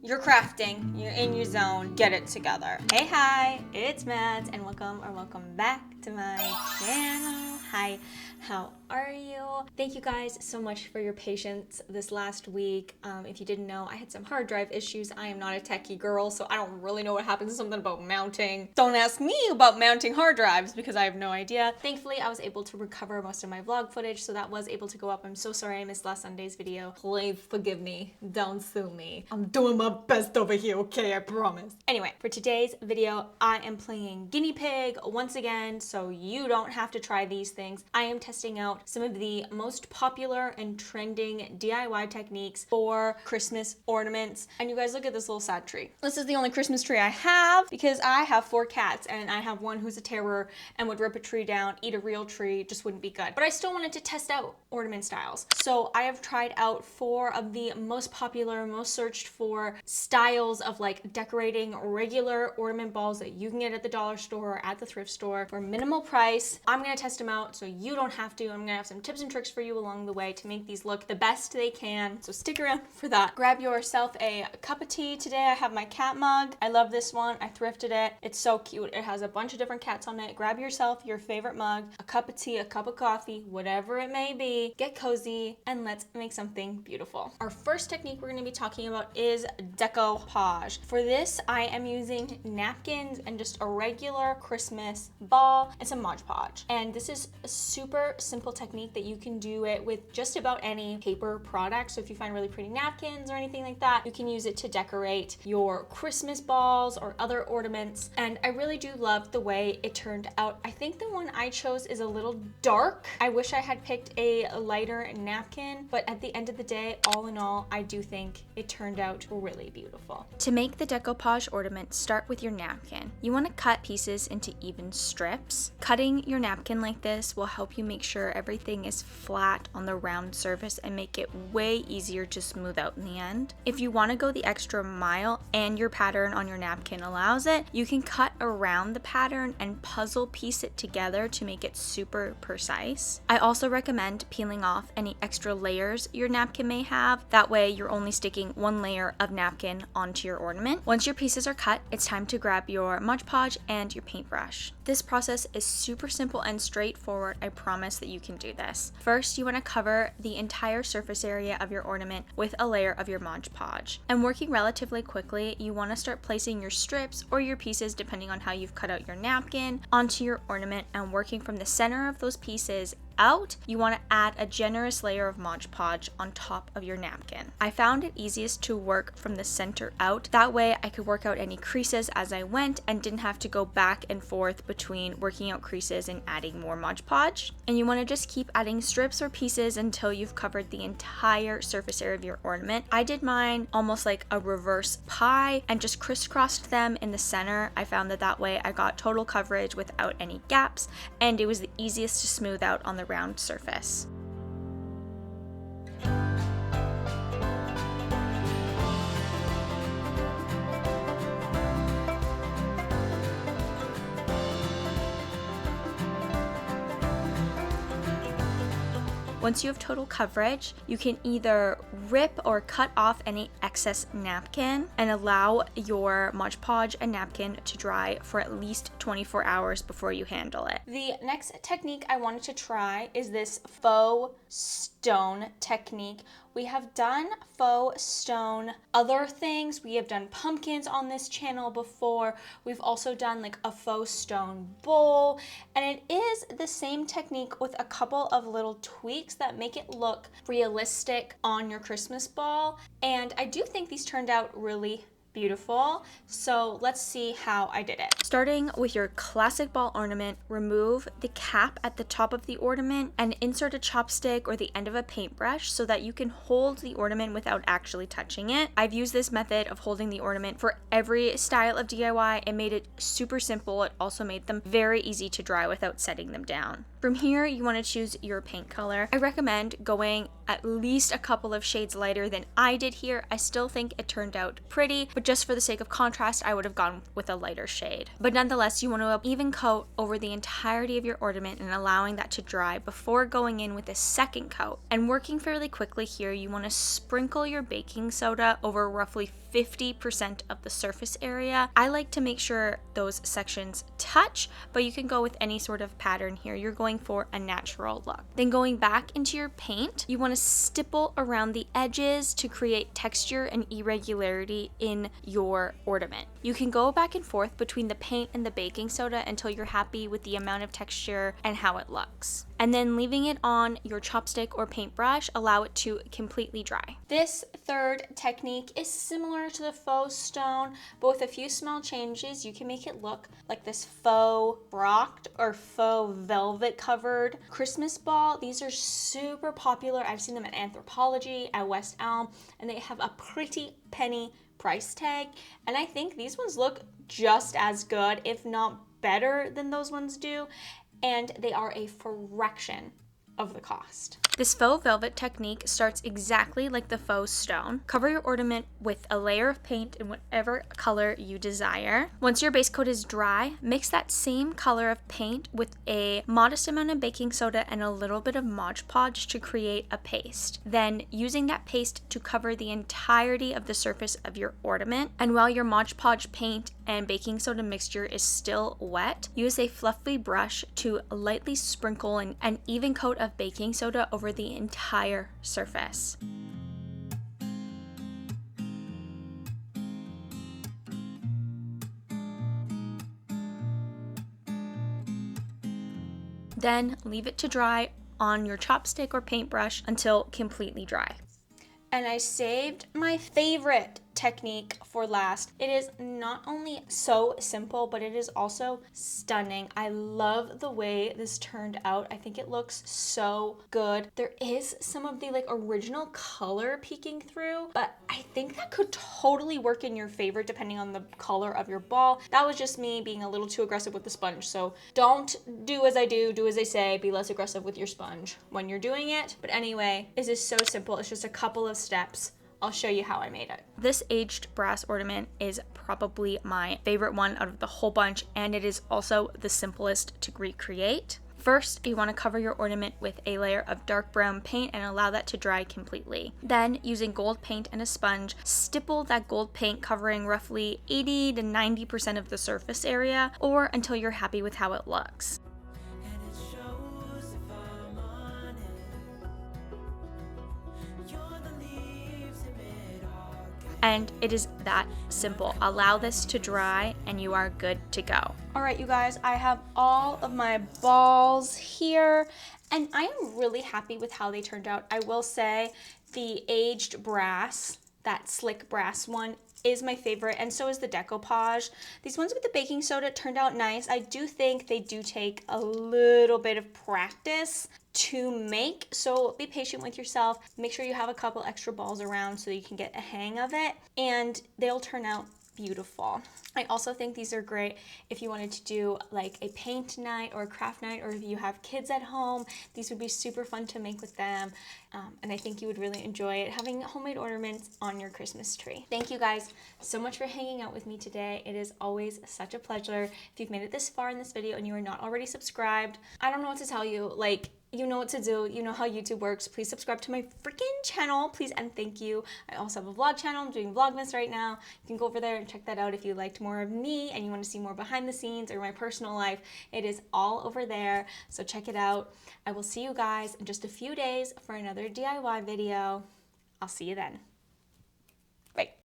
You're crafting, you're in your zone, get it together. Hey, hi, it's Mads, and welcome back to my channel. Hi, how are you? Thank you guys so much for your patience this last week. If you didn't know, I had some hard drive issues. I am not a techie girl, so I don't really know what happens. Something about mounting. Don't ask me about mounting hard drives because I have no idea. Thankfully, I was able to recover most of my vlog footage, so that was able to go up. I'm so sorry I missed last Sunday's video. Please forgive me. Don't sue me. I'm doing my best over here, okay? I promise. Anyway, for today's video, I am playing guinea pig once again, so you don't have to try these things. I am testing out some of the most popular and trending DIY techniques for Christmas ornaments. And you guys, look at this little sad tree. This is the only Christmas tree I have because I have 4 cats and I have one who's a terror and would rip a tree down, eat a real tree, just wouldn't be good. But I still wanted to test out ornament styles. So I have tried out 4 of the most popular, most searched for styles of like decorating regular ornament balls that you can get at the dollar store or at the thrift store for minimal price. I'm gonna test them out so you don't have to. I'm gonna have some tips and tricks for you along the way to make these look the best they can. So stick around for that. Grab yourself a cup of tea. Today I have my cat mug. I love this one. I thrifted it. It's so cute. It has a bunch of different cats on it. Grab yourself your favorite mug, a cup of tea, a cup of coffee, whatever it may be. Get cozy and let's make something beautiful. Our first technique we're gonna be talking about is decoupage. For this, I am using napkins and just a regular Christmas ball and some Mod Podge. And this is a super simple technique that you can do it with just about any paper product. So if you find really pretty napkins or anything like that, you can use it to decorate your Christmas balls or other ornaments. And I really do love the way it turned out. I think the one I chose is a little dark. I wish I had picked a lighter napkin, but at the end of the day, all in all, I do think it turned out really beautiful. To make the decoupage ornament, start with your napkin. You want to cut pieces into even strips. Cutting your napkin like this will help you make sure everything is flat on the round surface and make it way easier to smooth out in the end. If you want to go the extra mile and your pattern on your napkin allows it, you can cut around the pattern and puzzle piece it together to make it super precise. I also recommend peeling off any extra layers your napkin may have. That way you're only sticking one layer of napkin onto your ornament. Once your pieces are cut, it's time to grab your Mod Podge and your paintbrush. This process is super simple and straightforward. I promise that you can do this. First, you want to cover the entire surface area of your ornament with a layer of your Mod Podge. And working relatively quickly, you want to start placing your strips or your pieces, depending on how you've cut out your napkin, onto your ornament and working from the center of those pieces out. You want to add a generous layer of Mod Podge on top of your napkin. I found it easiest to work from the center out. That way I could work out any creases as I went and didn't have to go back and forth between working out creases and adding more Mod Podge. And you want to just keep adding strips or pieces until you've covered the entire surface area of your ornament. I did mine almost like a reverse pie and just crisscrossed them in the center. I found that way I got total coverage without any gaps, and it was the easiest to smooth out on the round surface. Once you have total coverage, you can either rip or cut off any excess napkin and allow your Mod Podge and napkin to dry for at least 24 hours before you handle it. The next technique I wanted to try is this faux stone technique. We have done faux stone other things. We have done pumpkins on this channel before. We've also done like a faux stone bowl, and it is the same technique with a couple of little tweaks that make it look realistic on your Christmas ball. And I do think these turned out really beautiful. So let's see how I did it. Starting with your classic ball ornament, remove the cap at the top of the ornament and insert a chopstick or the end of a paintbrush so that you can hold the ornament without actually touching it. I've used this method of holding the ornament for every style of DIY. It made it super simple. It also made them very easy to dry without setting them down. From here, you want to choose your paint color. I recommend going at least a couple of shades lighter than I did here. I still think it turned out pretty, but just for the sake of contrast, I would have gone with a lighter shade. But nonetheless, you want to even coat over the entirety of your ornament and allowing that to dry before going in with a second coat. And working fairly quickly here, you want to sprinkle your baking soda over roughly 50% of the surface area. I like to make sure those sections touch, but you can go with any sort of pattern here. You're going for a natural look. Then going back into your paint, you want to stipple around the edges to create texture and irregularity in your ornament. You can go back and forth between the paint and the baking soda until you're happy with the amount of texture and how it looks. And then leaving it on your chopstick or paintbrush, allow it to completely dry. This third technique is similar to the faux stone, but with a few small changes, you can make it look like this faux rocked or faux velvet covered Christmas ball. These are super popular. I've seen them at Anthropologie, at West Elm, and they have a pretty penny price tag. And I think these ones look just as good, if not better than those ones do. And they are a fraction of the cost. This faux velvet technique starts exactly like the faux stone. Cover your ornament with a layer of paint in whatever color you desire. Once your base coat is dry, mix that same color of paint with a modest amount of baking soda and a little bit of Mod Podge to create a paste. Then using that paste to cover the entirety of the surface of your ornament. And while your Mod Podge paint and baking soda mixture is still wet, use a fluffy brush to lightly sprinkle an even coat of baking soda over the entire surface. Then leave it to dry on your chopstick or paintbrush until completely dry. And I saved my favorite technique for last. It is not only so simple, but it is also stunning. I love the way this turned out. I think it looks so good. There is some of the original color peeking through, but I think that could totally work in your favor depending on the color of your ball. That was just me being a little too aggressive with the sponge. So don't do as I do as I say, be less aggressive with your sponge when you're doing it. But anyway, this is so simple. It's just a couple of steps. I'll show you how I made it. This aged brass ornament is probably my favorite one out of the whole bunch, and it is also the simplest to recreate. First, you want to cover your ornament with a layer of dark brown paint and allow that to dry completely. Then, using gold paint and a sponge, stipple that gold paint covering roughly 80 to 90% of the surface area, or until you're happy with how it looks. And it is that simple. Allow this to dry and you are good to go. All right, you guys, I have all of my balls here and I am really happy with how they turned out. I will say the aged brass, that slick brass one, is my favorite, and so is the Decoupage. These ones with the baking soda turned out nice. I do think they do take a little bit of practice to make, so be patient with yourself. Make sure you have a couple extra balls around so you can get a hang of it, and they'll turn out beautiful. I also think these are great if you wanted to do like a paint night or a craft night, or if you have kids at home, these would be super fun to make with them. And I think you would really enjoy it, having homemade ornaments on your Christmas tree. Thank you guys so much for hanging out with me today. It is always such a pleasure. If you've made it this far in this video and you are not already subscribed, I don't know what to tell you. You know what to do. You know how YouTube works. Please subscribe to my freaking channel, please, and thank you. I also have a vlog channel. I'm doing Vlogmas right now. You can go over there and check that out if you liked more of me and you want to see more behind the scenes or my personal life. It is all over there, so check it out. I will see you guys in just a few days for another DIY video. I'll see you then. Bye.